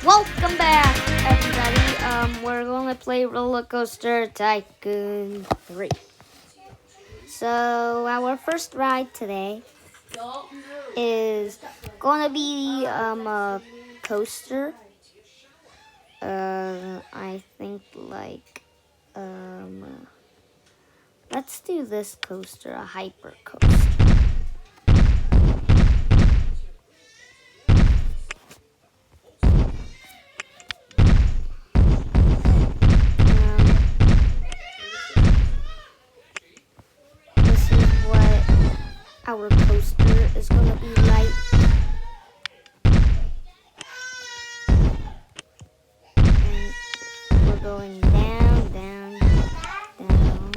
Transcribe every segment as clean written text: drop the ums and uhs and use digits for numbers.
Welcome back, everybody. We're gonna play Roller Coaster Tycoon 3. So our first ride today is gonna be a coaster. I think like let's do this coaster, a hyper coaster. This is what our coaster is gonna be like. And we're going down, down, down.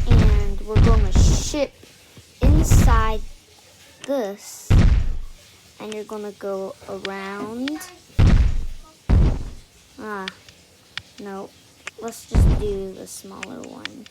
And we're going to ship inside this, and you're going to go around. No, let's just do the smaller one.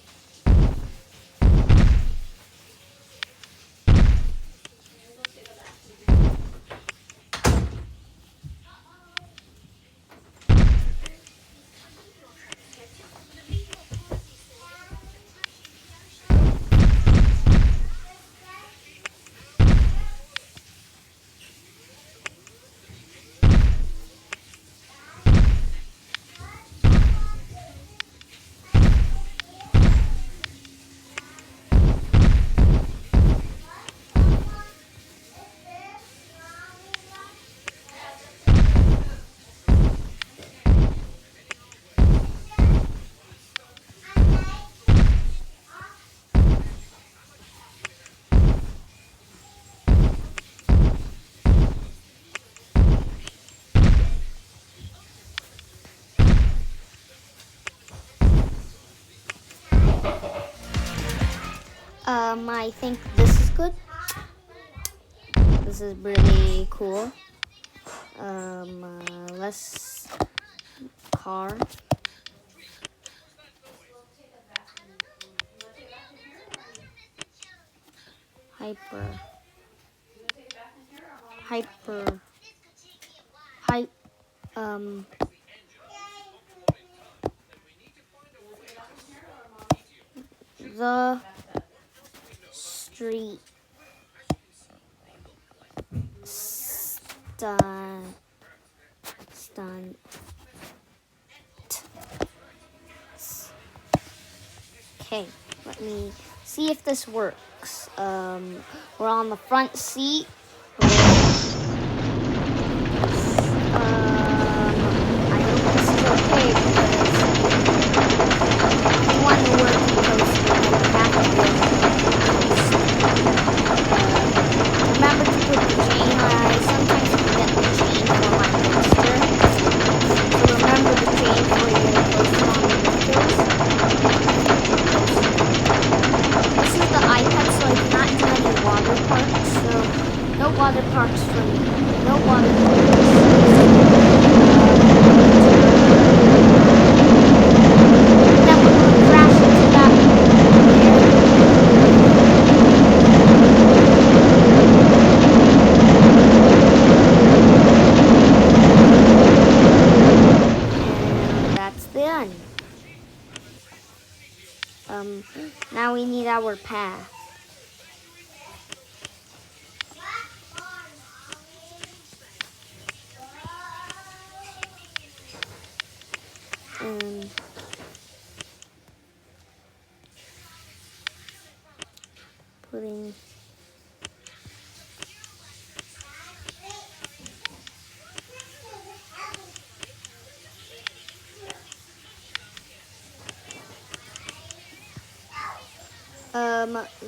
I think this is good. This is really cool. Let's car. Hyper. The street stunt. Okay, let me see if this works. We're on the front seat. I hope this is okay because if you want to work the coaster, you have to do it. Remember to put the chain on. I sometimes forget the chain for my coaster. So remember the chain for your coaster on the windows. This is the iPad, so I cannot do any water parks. So no water parks for me. No water parks. Then we're going to crash into that and that's done. Now we need our path. Putting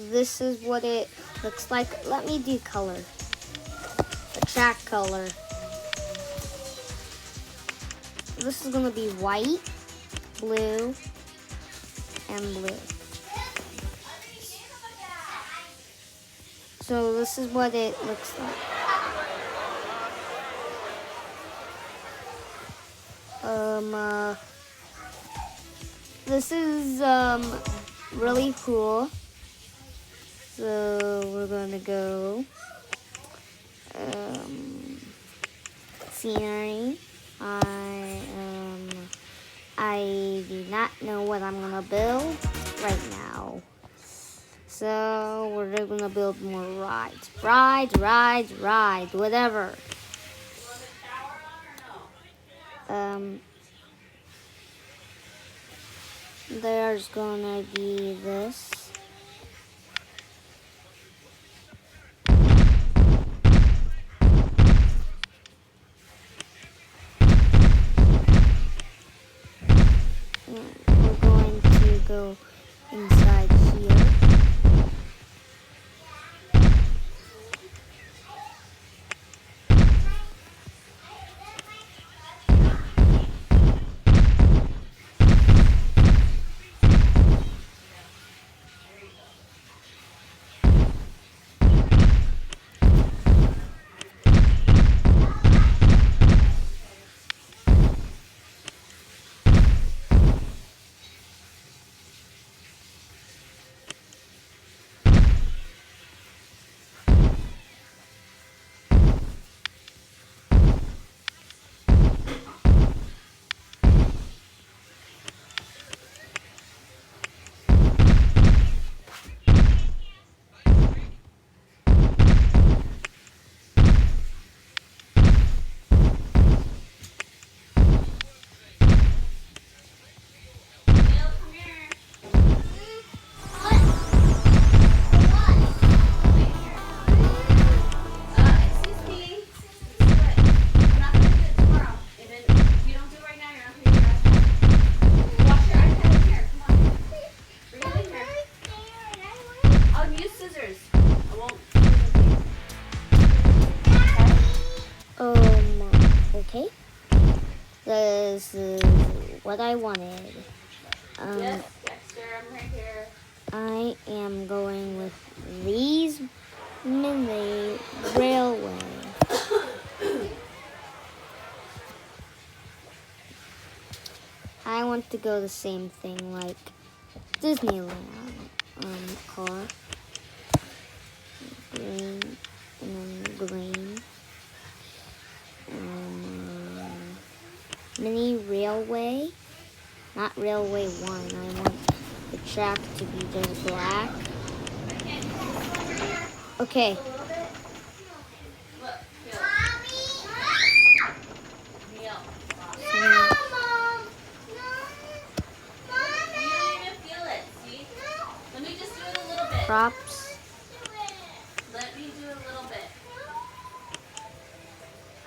This is what it looks like. Let me do color. The track color. This is gonna be white, blue, and blue. So this is what it looks like. This is really cool. So we're gonna go scenery. I do not know what I'm gonna build right now. So we're gonna build more rides, whatever. There's gonna be this. We're going to go inside here. Okay. This is what I wanted. Yes, Dexter, I'm right here. I am going with these mini railway. I want to go the same thing like Disneyland car. Green and then green. Mini railway. Not railway 1. I want the track to be just black. Okay. Props. Let me do a little bit.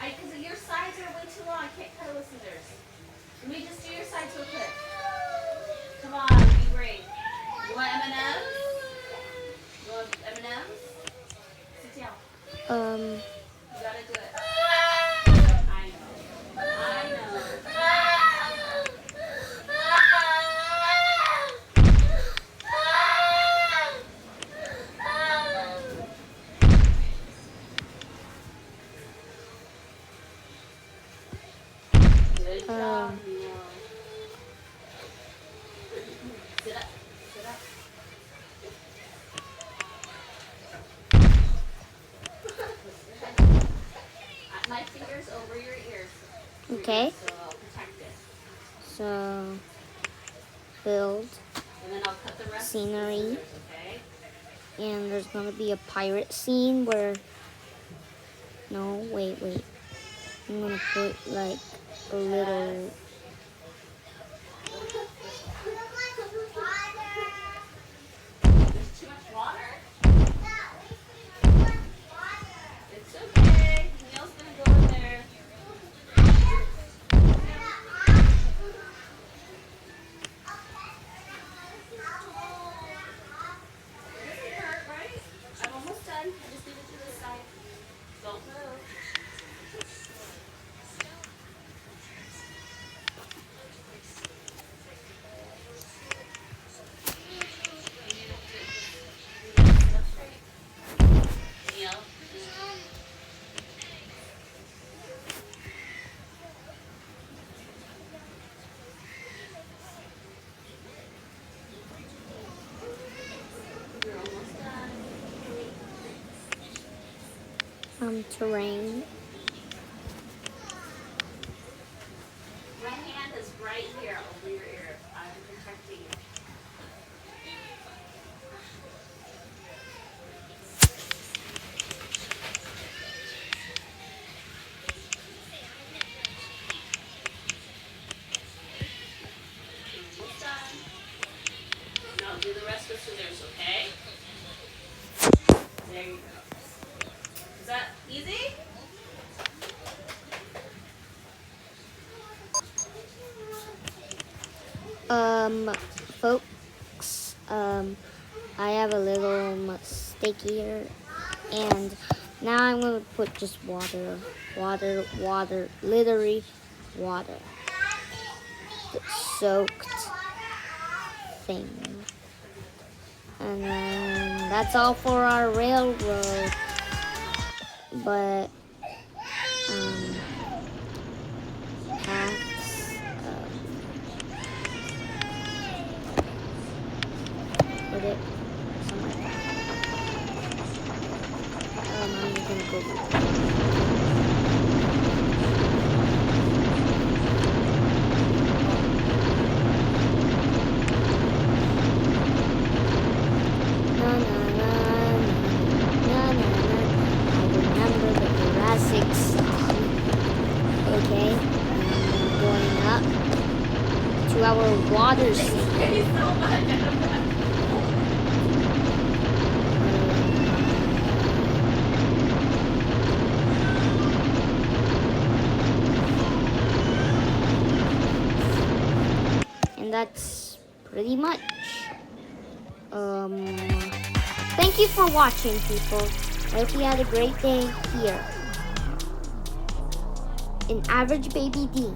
Because your sides are way too long. I can't cut with scissors. Let me just do your sides real quick. Come on, be brave. You want M&M's? You want M&M's? Sit down. You gotta do it. I know. I know. Good job, Neil. Sit up. Sit up. My fingers over your ears. Okay. So I'll protect it. So build And then I'll cut the rest scenery. with scissors, okay? And there's gonna be a pirate scene where wait. I'm gonna put like a little There's too much water? It's okay. Neil's gonna go in there. terrain. My hand is right here over your ear. I'm protecting you. Almost done. Now do the rest with scissors, okay? There you go. Is that easy? Folks, I have a little mistake here, and now I'm gonna put just water, literally water, the soaked thing, and then that's all for our railroad. But paths, put it somewhere. I'm just gonna go. Okay, going up to our water scene. And that's pretty much. Thank you for watching, people. I hope you had a great day here in Average Baby D.